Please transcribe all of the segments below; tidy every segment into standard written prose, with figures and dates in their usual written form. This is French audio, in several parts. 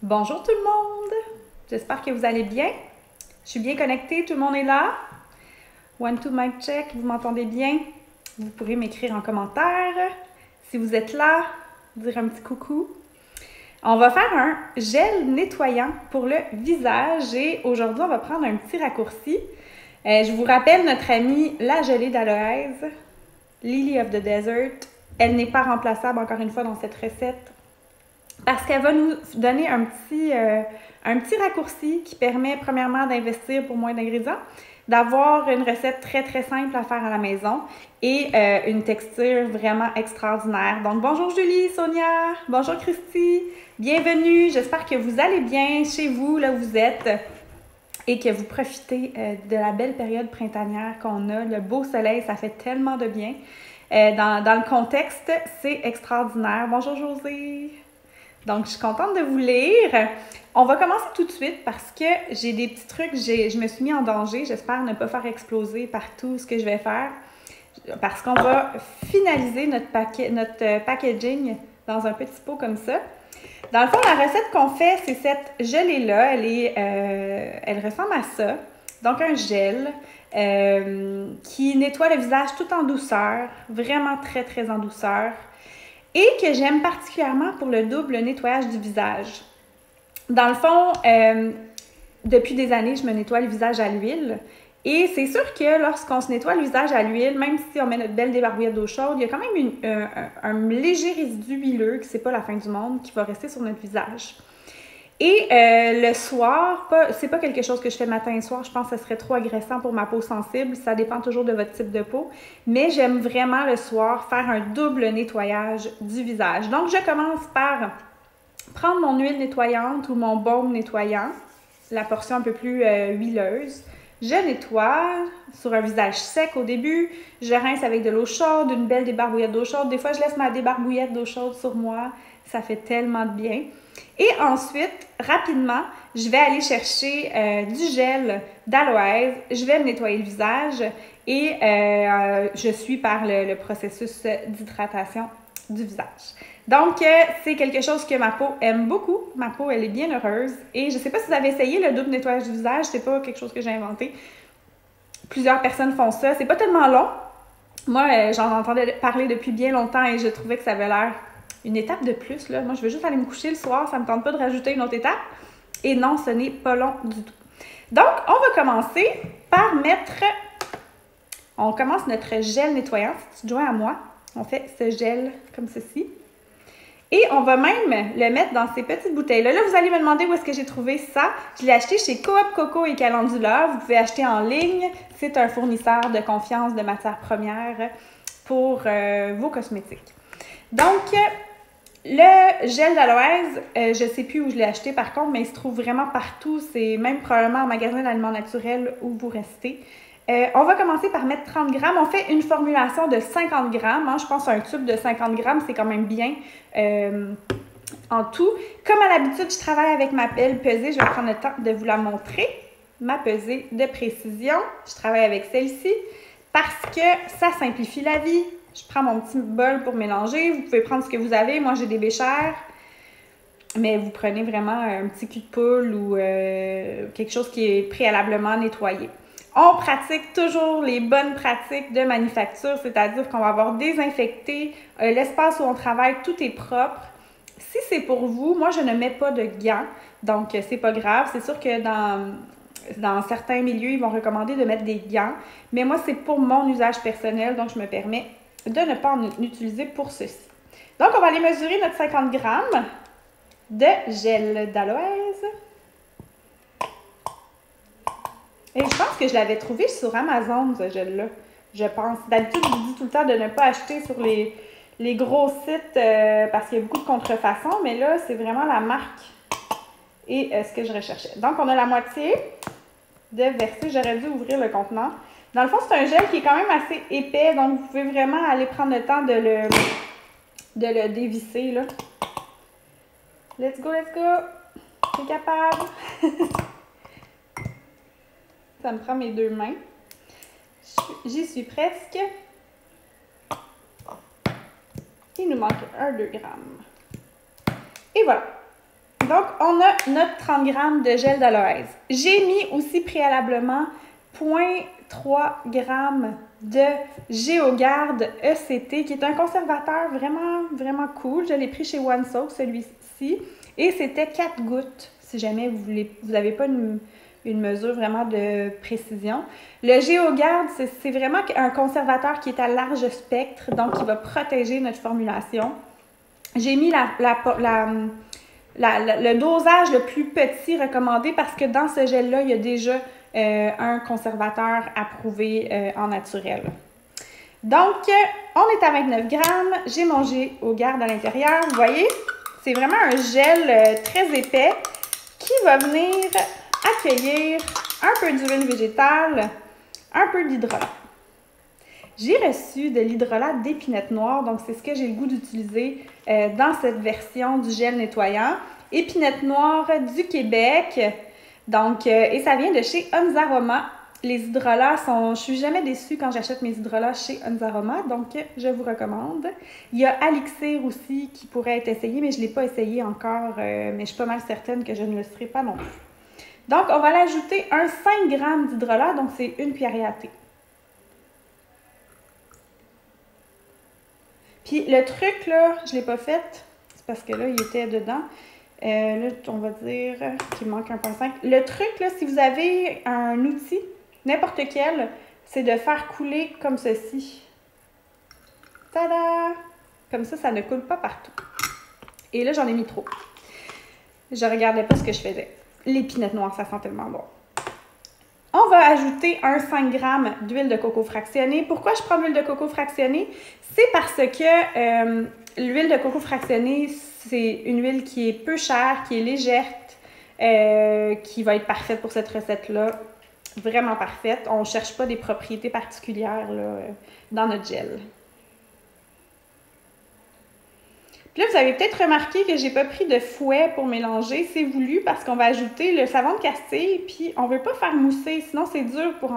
Bonjour tout le monde! J'espère que vous allez bien. Je suis bien connectée, tout le monde est là. One, two, mic check, vous m'entendez bien? Vous pourrez m'écrire en commentaire. Si vous êtes là, dire un petit coucou. On va faire un gel nettoyant pour le visage et aujourd'hui, on va prendre un petit raccourci. Je vous rappelle notre amie la gelée d'aloès, Lily of the Desert. Elle n'est pas remplaçable encore une fois dans cette recette parce qu'elle va nous donner un petit raccourci qui permet premièrement d'investir pour moins d'ingrédients, d'avoir une recette très très simple à faire à la maison et une texture vraiment extraordinaire. Donc bonjour Julie, Sonia, bonjour Christy, bienvenue, j'espère que vous allez bien chez vous, là où vous êtes et que vous profitez de la belle période printanière qu'on a, le beau soleil, ça fait tellement de bien. Dans le contexte, c'est extraordinaire. Bonjour José! Donc, je suis contente de vous lire. On va commencer tout de suite parce que j'ai des petits trucs, je me suis mis en danger. J'espère ne pas faire exploser partout ce que je vais faire parce qu'on va finaliser notre packaging dans un petit pot comme ça. Dans le fond, la recette qu'on fait, c'est cette gelée-là. Elle ressemble à ça. Donc, un gel qui nettoie le visage tout en douceur, vraiment très, très en douceur. Et que j'aime particulièrement pour le double nettoyage du visage. Dans le fond, depuis des années, je me nettoie le visage à l'huile. Et c'est sûr que lorsqu'on se nettoie le visage à l'huile, même si on met notre belle débarbouillette d'eau chaude, il y a quand même un léger résidu huileux, que c'est pas la fin du monde, qui va rester sur notre visage. Et le soir, c'est pas quelque chose que je fais matin et soir, je pense que ce serait trop agressant pour ma peau sensible, ça dépend toujours de votre type de peau, mais j'aime vraiment le soir faire un double nettoyage du visage. Donc je commence par prendre mon huile nettoyante ou mon baume nettoyant, la portion un peu plus huileuse. Je nettoie sur un visage sec au début, je rince avec de l'eau chaude, une belle débarbouillette d'eau chaude. Des fois, je laisse ma débarbouillette d'eau chaude sur moi, ça fait tellement de bien. Et ensuite, rapidement, je vais aller chercher du gel d'aloès, je vais me nettoyer le visage et je suis par le processus d'hydratation du visage. Donc, c'est quelque chose que ma peau aime beaucoup. Ma peau, elle est bien heureuse. Et je ne sais pas si vous avez essayé le double nettoyage du visage, c'est pas quelque chose que j'ai inventé. Plusieurs personnes font ça. C'est pas tellement long. Moi, j'en entendais parler depuis bien longtemps et je trouvais que ça avait l'air une étape de plus. Là. Moi, je veux juste aller me coucher le soir, ça ne me tente pas de rajouter une autre étape. Et non, ce n'est pas long du tout. Donc, on va commencer par on commence notre gel nettoyant. Si tu te joins à moi, on fait ce gel comme ceci. Et on va même le mettre dans ces petites bouteilles-là. Là, vous allez me demander où est-ce que j'ai trouvé ça. Je l'ai acheté chez Coop Coco et Calendula. Vous pouvez acheter en ligne. C'est un fournisseur de confiance de matières premières pour vos cosmétiques. Donc, le gel d'aloès, je ne sais plus où je l'ai acheté par contre, mais il se trouve vraiment partout. C'est même probablement en magasin d'aliments naturels où vous restez. On va commencer par mettre 30 grammes. On fait une formulation de 50 grammes. Hein. Je pense qu'un tube de 50 grammes, c'est quand même bien en tout. Comme à l'habitude, je travaille avec ma pelle pesée. Je vais prendre le temps de vous la montrer. Ma pesée de précision. Je travaille avec celle-ci parce que ça simplifie la vie. Je prends mon petit bol pour mélanger. Vous pouvez prendre ce que vous avez. Moi, j'ai des béchères. Mais vous prenez vraiment un petit cul de poule ou quelque chose qui est préalablement nettoyé. On pratique toujours les bonnes pratiques de manufacture, c'est-à-dire qu'on va avoir désinfecté l'espace où on travaille, tout est propre. Si c'est pour vous, moi je ne mets pas de gants, donc c'est pas grave. C'est sûr que dans certains milieux, ils vont recommander de mettre des gants, mais moi c'est pour mon usage personnel, donc je me permets de ne pas en utiliser pour ceci. Donc on va aller mesurer notre 50 grammes de gel d'aloès. Et je pense que je l'avais trouvé sur Amazon, ce gel-là. Je pense. D'habitude, je vous dis tout le temps de ne pas acheter sur les gros sites parce qu'il y a beaucoup de contrefaçons, mais là, c'est vraiment la marque et ce que je recherchais. Donc, on a la moitié de versé. J'aurais dû ouvrir le contenant. Dans le fond, c'est un gel qui est quand même assez épais, donc vous pouvez vraiment aller prendre le temps de le dévisser, là. Let's go, let's go! T'es capable! Ça me prend mes deux mains. J'y suis presque. Il nous manque 1-2 grammes. Et voilà. Donc, on a notre 30 g de gel d'aloès. J'ai mis aussi préalablement 0,3 g de GeoGarde ECT, qui est un conservateur vraiment, vraiment cool. Je l'ai pris chez One Soap, celui-ci. Et c'était 4 gouttes, si jamais vous n'avez pas une mesure vraiment de précision. Le GeoGarde, c'est vraiment un conservateur qui est à large spectre, donc qui va protéger notre formulation. J'ai mis le dosage le plus petit recommandé parce que dans ce gel-là, il y a déjà un conservateur approuvé en naturel. Donc, on est à 29 grammes. J'ai mon GeoGarde à l'intérieur. Vous voyez, c'est vraiment un gel très épais qui va venir accueillir un peu d'huile végétale, un peu d'hydrolat. J'ai reçu de l'hydrolat d'épinette noire, donc c'est ce que j'ai le goût d'utiliser dans cette version du gel nettoyant. Épinette noire du Québec, donc, et ça vient de chez Onzaroma. Les hydrolats je suis jamais déçue quand j'achète mes hydrolats chez Onzaroma, donc je vous recommande. Il y a Alixir aussi qui pourrait être essayé, mais je ne l'ai pas essayé encore, mais je suis pas mal certaine que je ne le serai pas non plus. Donc, on va l'ajouter un 5 g d'hydrolat, donc c'est une cuillerée à thé. Puis le truc, là, je ne l'ai pas fait, c'est parce que là, il était dedans. Là, on va dire qu'il manque 1,5. Le truc, là, si vous avez un outil, n'importe quel, c'est de faire couler comme ceci. Tada! Comme ça ne coule pas partout. Et là, j'en ai mis trop. Je regardais pas ce que je faisais. L'épinette noire, ça sent tellement bon. On va ajouter un 5 g d'huile de coco fractionnée. Pourquoi je prends l'huile de coco fractionnée? C'est parce que l'huile de coco fractionnée, c'est une huile qui est peu chère, qui est légère, qui va être parfaite pour cette recette-là. Vraiment parfaite. On ne cherche pas des propriétés particulières là, dans notre gel. Puis là, vous avez peut-être remarqué que j'ai pas pris de fouet pour mélanger. C'est voulu parce qu'on va ajouter le savon de castille, puis on veut pas faire mousser, sinon c'est dur pour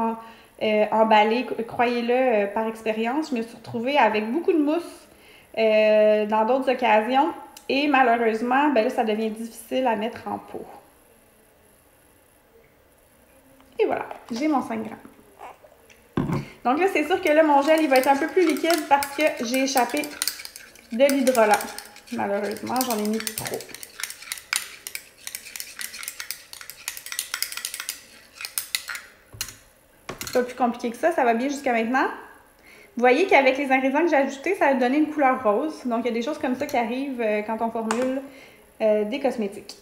emballer. Croyez-le, par expérience, je me suis retrouvée avec beaucoup de mousse dans d'autres occasions. Et malheureusement, ben là, ça devient difficile à mettre en pot. Et voilà, j'ai mon 5 g. Donc là, c'est sûr que là, mon gel, il va être un peu plus liquide parce que j'ai échappé de l'hydrolat. Malheureusement, j'en ai mis trop. Pas plus compliqué que ça va bien jusqu'à maintenant. Vous voyez qu'avec les ingrédients que j'ai ajoutés, ça a donné une couleur rose. Donc, il y a des choses comme ça qui arrivent quand on formule des cosmétiques.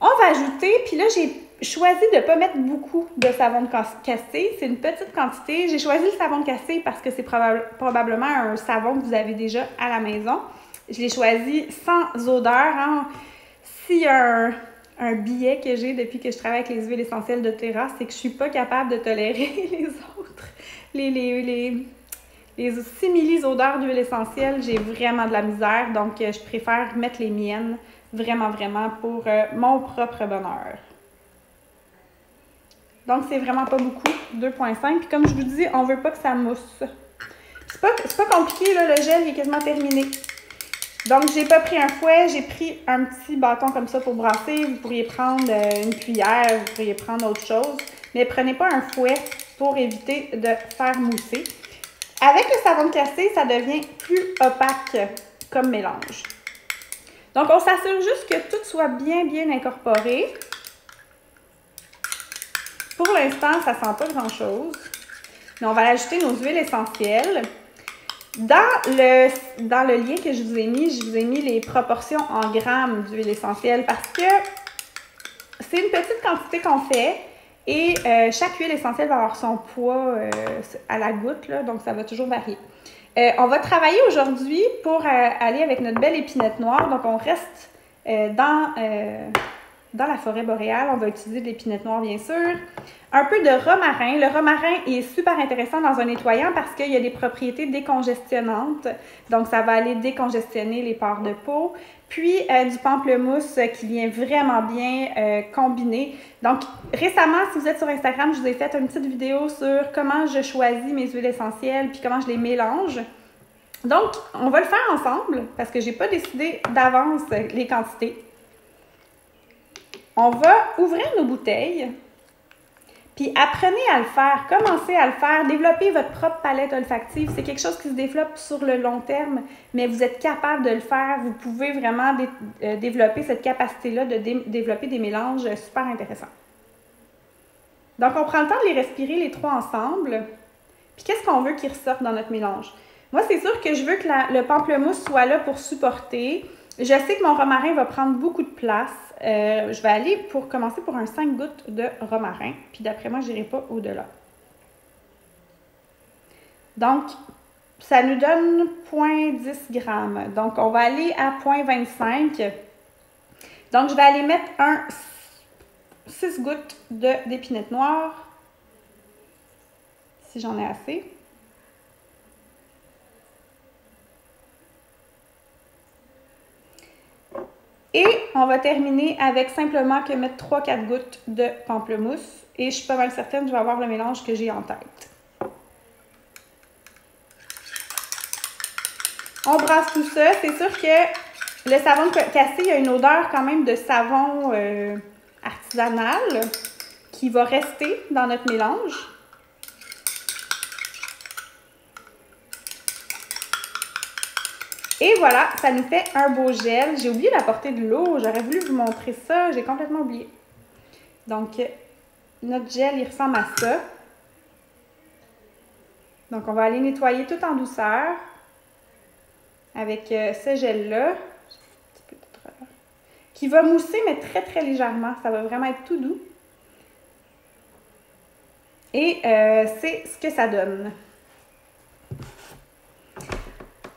On va ajouter, puis là, j'ai choisi de ne pas mettre beaucoup de savon de castille. C'est une petite quantité. J'ai choisi le savon de castille parce que c'est probablement un savon que vous avez déjà à la maison. Je l'ai choisi sans odeur. Hein. S'il y a un biais que j'ai depuis que je travaille avec les huiles essentielles de Terra, c'est que je ne suis pas capable de tolérer les autres. Les simili odeurs d'huile essentielle, j'ai vraiment de la misère. Donc, je préfère mettre les miennes vraiment, vraiment pour mon propre bonheur. Donc, c'est vraiment pas beaucoup, 2,5. Puis comme je vous dis, on veut pas que ça mousse. C'est pas compliqué, là, le gel il est quasiment terminé. Donc, j'ai pas pris un fouet, j'ai pris un petit bâton comme ça pour brasser. Vous pourriez prendre une cuillère, vous pourriez prendre autre chose. Mais prenez pas un fouet pour éviter de faire mousser. Avec le savon de castille, ça devient plus opaque comme mélange. Donc, on s'assure juste que tout soit bien, bien incorporé. Pour l'instant, ça ne sent pas grand-chose. Mais on va ajouter nos huiles essentielles. Dans le lien que je vous ai mis les proportions en grammes d'huile essentielle parce que c'est une petite quantité qu'on fait et chaque huile essentielle va avoir son poids à la goutte, là, donc ça va toujours varier. On va travailler aujourd'hui pour aller avec notre belle épinette noire. Donc, on reste dans la forêt boréale. On va utiliser de l'épinette noire, bien sûr. Un peu de romarin. Le romarin est super intéressant dans un nettoyant parce qu'il y a des propriétés décongestionnantes. Donc, ça va aller décongestionner les pores de peau. Puis, du pamplemousse qui vient vraiment bien combiner. Donc, récemment, si vous êtes sur Instagram, je vous ai fait une petite vidéo sur comment je choisis mes huiles essentielles puis comment je les mélange. Donc, on va le faire ensemble parce que je n'ai pas décidé d'avance les quantités. on va ouvrir nos bouteilles. Puis apprenez à le faire, commencez à le faire, développez votre propre palette olfactive. C'est quelque chose qui se développe sur le long terme, mais vous êtes capable de le faire. Vous pouvez vraiment développer cette capacité-là de développer des mélanges super intéressants. Donc, on prend le temps de les respirer les trois ensemble. Puis, qu'est-ce qu'on veut qu'ils ressortent dans notre mélange? Moi, c'est sûr que je veux que le pamplemousse soit là pour supporter. Je sais que mon romarin va prendre beaucoup de place. Je vais aller commencer pour un 5 gouttes de romarin. Puis d'après moi, je n'irai pas au-delà. Donc, ça nous donne 0,10 g. Donc, on va aller à 0,25. Donc, je vais aller mettre 6 gouttes d'épinette noire. Si j'en ai assez. Et on va terminer avec simplement que mettre 3-4 gouttes de pamplemousse. Et je suis pas mal certaine que je vais avoir le mélange que j'ai en tête. On brasse tout ça. C'est sûr que le savon cassé, il y a une odeur quand même de savon artisanal qui va rester dans notre mélange. Et voilà, ça nous fait un beau gel. J'ai oublié d'apporter de l'eau. J'aurais voulu vous montrer ça. J'ai complètement oublié. Donc, notre gel, il ressemble à ça. Donc, on va aller nettoyer tout en douceur avec ce gel-là. Qui va mousser, mais très, très légèrement. Ça va vraiment être tout doux. Et c'est ce que ça donne.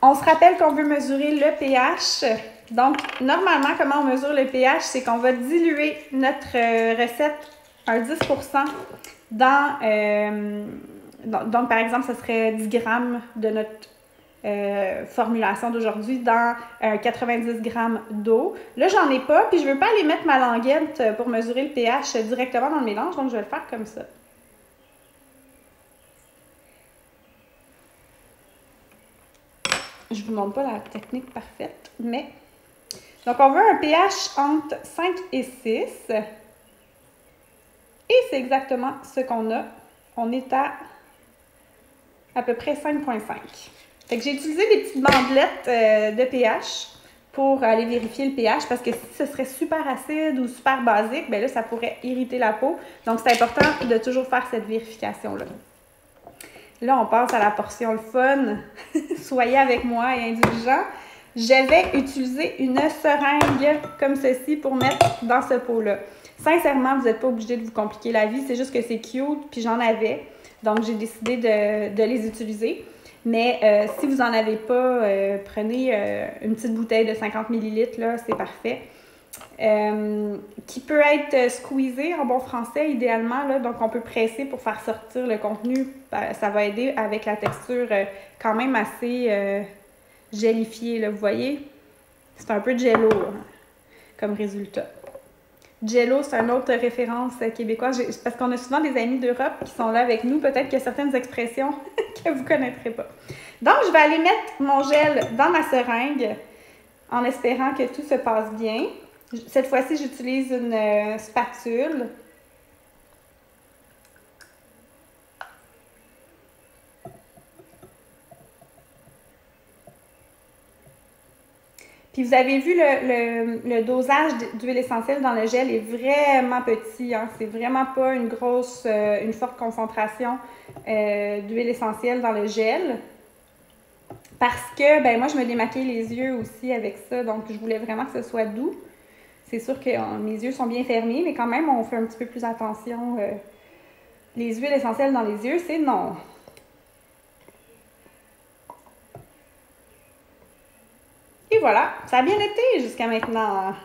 On se rappelle qu'on veut mesurer le pH. Donc, normalement, comment on mesure le pH? C'est qu'on va diluer notre recette un 10 dans... donc, par exemple, ce serait 10 g de notre formulation d'aujourd'hui dans 90 g d'eau. Là, j'en ai pas, puis je ne veux pas aller mettre ma languette pour mesurer le pH directement dans le mélange, donc je vais le faire comme ça. Je ne vous montre pas la technique parfaite, mais... Donc, on veut un pH entre 5 et 6. Et c'est exactement ce qu'on a. On est à peu près 5,5. Fait que j'ai utilisé des petites bandelettes de pH pour aller vérifier le pH parce que si ce serait super acide ou super basique, bien là, ça pourrait irriter la peau. Donc, c'est important de toujours faire cette vérification-là. Là, on passe à la portion le fun. Soyez avec moi et indulgents. Je vais utiliser une seringue comme ceci pour mettre dans ce pot-là. Sincèrement, vous n'êtes pas obligé de vous compliquer la vie. C'est juste que c'est cute, puis j'en avais. Donc, j'ai décidé de les utiliser. Mais si vous n'en avez pas, prenez une petite bouteille de 50 ml, là, c'est parfait. Qui peut être squeezé en bon français idéalement, là, donc on peut presser pour faire sortir le contenu, ça va aider avec la texture quand même assez gélifiée, là, vous voyez, c'est un peu de jello comme résultat. Jello, c'est une autre référence québécoise, parce qu'on a souvent des amis d'Europe qui sont là avec nous, peut-être qu'il y a certaines expressions que vous ne connaîtrez pas. Donc, je vais aller mettre mon gel dans ma seringue en espérant que tout se passe bien. Cette fois-ci, j'utilise une spatule. Puis vous avez vu, le dosage d'huile essentielle dans le gel est vraiment petit. Hein? C'est vraiment pas une forte concentration d'huile essentielle dans le gel. Parce que, ben moi, je me démaquille les yeux aussi avec ça. Donc, je voulais vraiment que ce soit doux. C'est sûr que mes yeux sont bien fermés, mais quand même, on fait un petit peu plus attention. Les huiles essentielles dans les yeux, c'est non. Et voilà, ça a bien été jusqu'à maintenant.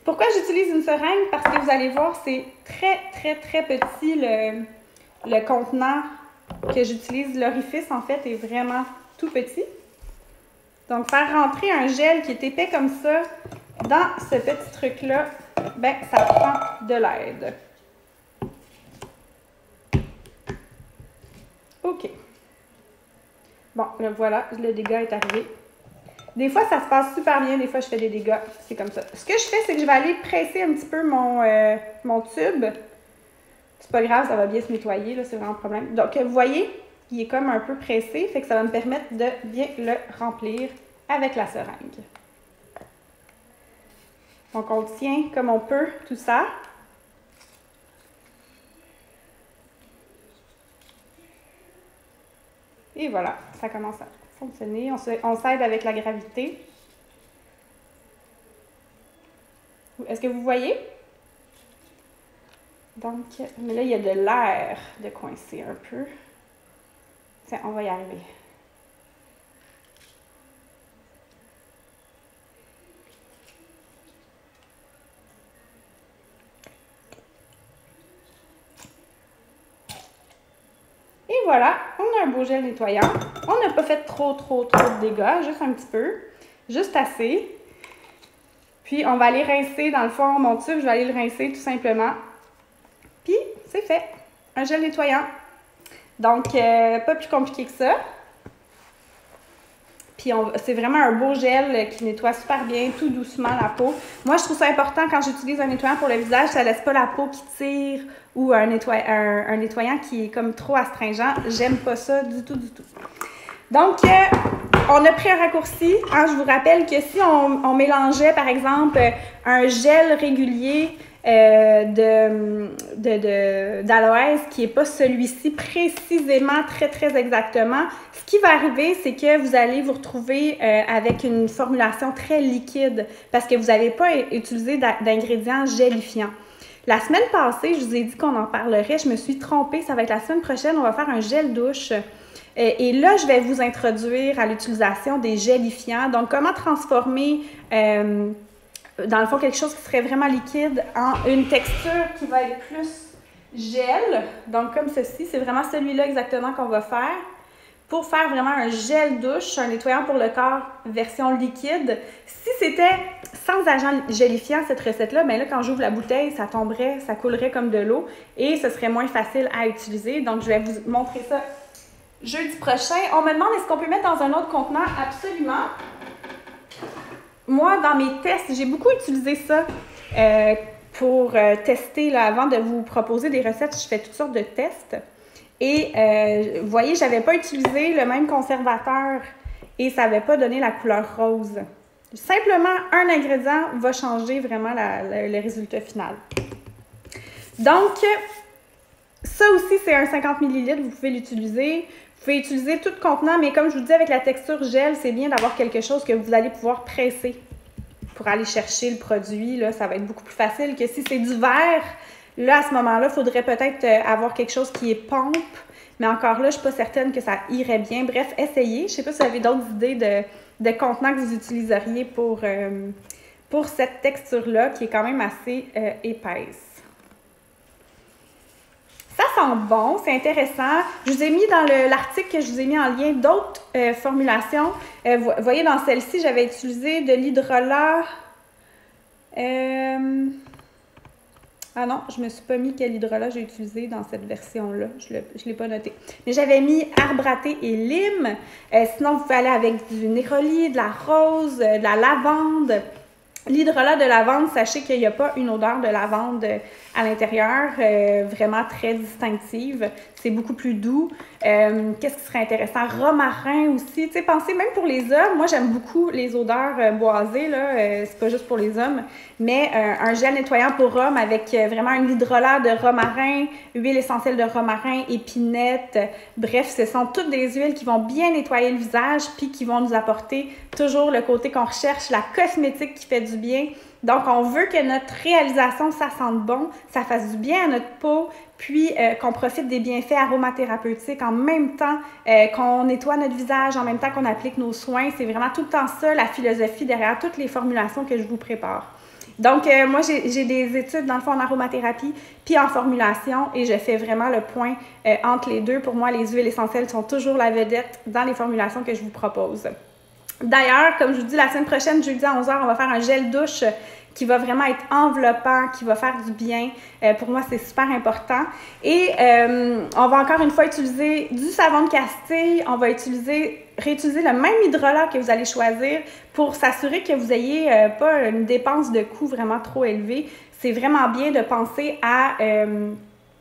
Pourquoi j'utilise une seringue? Parce que vous allez voir, c'est très, très, très petit le contenant que j'utilise. L'orifice, en fait, est vraiment tout petit. Donc, faire rentrer un gel qui est épais comme ça dans ce petit truc-là, ben, ça prend de l'aide. OK. Bon, là, voilà, le dégât est arrivé. Des fois, ça se passe super bien. Des fois, je fais des dégâts. C'est comme ça. Ce que je fais, c'est que je vais aller presser un petit peu mon tube. C'est pas grave, ça va bien se nettoyer, là, c'est vraiment un problème. Donc, vous voyez, il est comme un peu pressé, fait que ça va me permettre de bien le remplir avec la seringue. Donc, on tient comme on peut tout ça. Et voilà, ça commence à fonctionner. On s'aide avec la gravité. Est-ce que vous voyez? Donc, mais là, il y a de l'air de coincer un peu. Tiens, on va y arriver. Et voilà, on a un beau gel nettoyant. On n'a pas fait trop de dégâts, juste un petit peu. Juste assez. Puis, on va aller rincer, dans le fond, mon tube, je vais aller le rincer tout simplement. Puis, c'est fait. Un gel nettoyant. Donc, pas plus compliqué que ça. Puis, c'est vraiment un beau gel qui nettoie super bien, tout doucement la peau. Moi, je trouve ça important quand j'utilise un nettoyant pour le visage, ça laisse pas la peau qui tire ou un nettoyant qui est comme trop astringent. J'aime pas ça du tout. Donc, on a pris un raccourci. Hein, je vous rappelle que si on mélangeait, par exemple, un gel régulier d'aloès qui n'est pas celui-ci précisément, très exactement, ce qui va arriver, c'est que vous allez vous retrouver avec une formulation très liquide parce que vous n'avez pas utilisé d'ingrédients gélifiants. La semaine passée, je vous ai dit qu'on en parlerait. Je me suis trompée. Ça va être la semaine prochaine. On va faire un gel douche. Et là, je vais vous introduire à l'utilisation des gélifiants. Donc, comment transformer, dans le fond, quelque chose qui serait vraiment liquide en une texture qui va être plus gel. Donc, comme ceci, c'est vraiment celui-là exactement qu'on va faire. Pour faire vraiment un gel douche, un nettoyant pour le corps version liquide. Si c'était sans agent gélifiant, cette recette-là, bien là, quand j'ouvre la bouteille, ça tomberait, ça coulerait comme de l'eau et ce serait moins facile à utiliser. Donc, je vais vous montrer ça jeudi prochain. On me demande est-ce qu'on peut mettre dans un autre contenant? Absolument. Moi, dans mes tests, j'ai beaucoup utilisé ça pour tester. Là, avant de vous proposer des recettes, je fais toutes sortes de tests. Et vous voyez, je n'avais pas utilisé le même conservateur et ça n'avait pas donné la couleur rose. Simplement, un ingrédient va changer vraiment le résultat final. Donc, ça aussi, c'est un 50 ml. Vous pouvez l'utiliser. Vous pouvez utiliser tout contenant, mais comme je vous dis, avec la texture gel, c'est bien d'avoir quelque chose que vous allez pouvoir presser pour aller chercher le produit. Là, ça va être beaucoup plus facile que si c'est du verre. Là, à ce moment-là, il faudrait peut-être avoir quelque chose qui est pompe. Mais encore là, je ne suis pas certaine que ça irait bien. Bref, essayez. Je ne sais pas si vous avez d'autres idées de contenants que vous utiliseriez pour cette texture-là, qui est quand même assez épaisse. Ça sent bon, c'est intéressant. Je vous ai mis dans l'article que je vous ai mis en lien d'autres formulations. Vous voyez, dans celle-ci, j'avais utilisé de l'hydrolat. Ah non, je ne me suis pas mis quel hydrolat j'ai utilisé dans cette version-là. Je ne l'ai pas noté. Mais j'avais mis arbre à thé et lime. Sinon, vous pouvez aller avec du néroli, de la rose, de la lavande. L'hydrolat de lavande, sachez qu'il n'y a pas une odeur de lavande à l'intérieur, vraiment très distinctive. C'est beaucoup plus doux. Qu'est-ce qui serait intéressant? Romarin aussi. Tu sais, pensez même pour les hommes. Moi, j'aime beaucoup les odeurs boisées, là. C'est pas juste pour les hommes. Mais un gel nettoyant pour hommes avec vraiment un hydrolat de romarin, huile essentielle de romarin, épinette. Bref, ce sont toutes des huiles qui vont bien nettoyer le visage puis qui vont nous apporter toujours le côté qu'on recherche, la cosmétique qui fait du bien. Donc, on veut que notre réalisation, ça sente bon, ça fasse du bien à notre peau, puis qu'on profite des bienfaits aromathérapeutiques en même temps qu'on nettoie notre visage, en même temps qu'on applique nos soins. C'est vraiment tout le temps ça, la philosophie derrière toutes les formulations que je vous prépare. Donc, moi, j'ai des études, dans le fond, en aromathérapie, puis en formulation, et je fais vraiment le point entre les deux. Pour moi, les huiles essentielles sont toujours la vedette dans les formulations que je vous propose. D'ailleurs, comme je vous dis, la semaine prochaine, jeudi à 11h, on va faire un gel douche qui va vraiment être enveloppant, qui va faire du bien. Pour moi, c'est super important. Et on va encore une fois utiliser du savon de Castille. On va réutiliser le même hydrolat que vous allez choisir pour s'assurer que vous n'ayez pas une dépense de coût vraiment trop élevée. C'est vraiment bien de penser à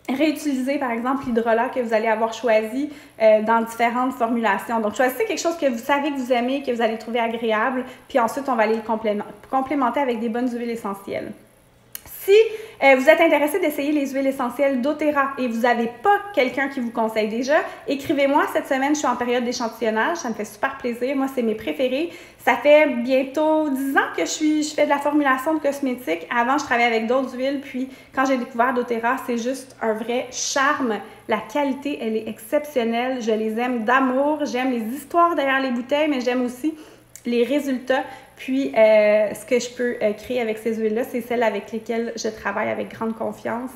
réutiliser, par exemple, l'hydrolat que vous allez avoir choisi dans différentes formulations. Donc, choisissez quelque chose que vous savez que vous aimez, que vous allez trouver agréable, puis ensuite, on va aller le complémenter avec des bonnes huiles essentielles. Si vous êtes intéressé d'essayer les huiles essentielles d'Otera et vous n'avez pas quelqu'un qui vous conseille déjà, écrivez-moi. Cette semaine, je suis en période d'échantillonnage. Ça me fait super plaisir. Moi, c'est mes préférés. Ça fait bientôt 10 ans que je fais de la formulation de cosmétiques. Avant, je travaillais avec d'autres huiles. Puis, quand j'ai découvert d'Otera, c'est juste un vrai charme. La qualité, elle est exceptionnelle. Je les aime d'amour. J'aime les histoires derrière les bouteilles, mais j'aime aussi les résultats. Puis, ce que je peux créer avec ces huiles-là, c'est celles avec lesquelles je travaille avec grande confiance.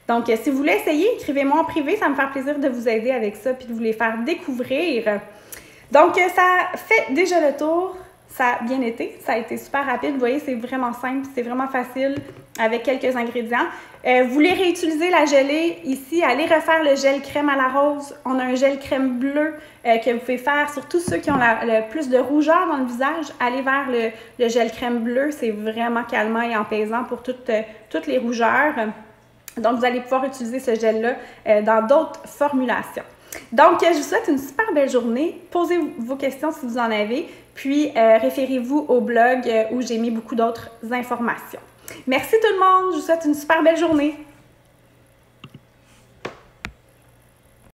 Donc, si vous voulez essayer, écrivez-moi en privé. Ça me fait plaisir de vous aider avec ça puis de vous les faire découvrir. Donc, ça fait déjà le tour. Ça a bien été. Ça a été super rapide. Vous voyez, c'est vraiment simple. C'est vraiment facile avec quelques ingrédients. Vous voulez réutiliser la gelée ici, allez refaire le gel crème à la rose. On a un gel crème bleu que vous pouvez faire, surtout ceux qui ont le plus de rougeur dans le visage. Allez vers le gel crème bleu, c'est vraiment calmant et apaisant pour toutes les rougeurs. Donc, vous allez pouvoir utiliser ce gel-là dans d'autres formulations. Donc, je vous souhaite une super belle journée. Posez vos questions si vous en avez, puis référez-vous au blog où j'ai mis beaucoup d'autres informations. Merci tout le monde, je vous souhaite une super belle journée.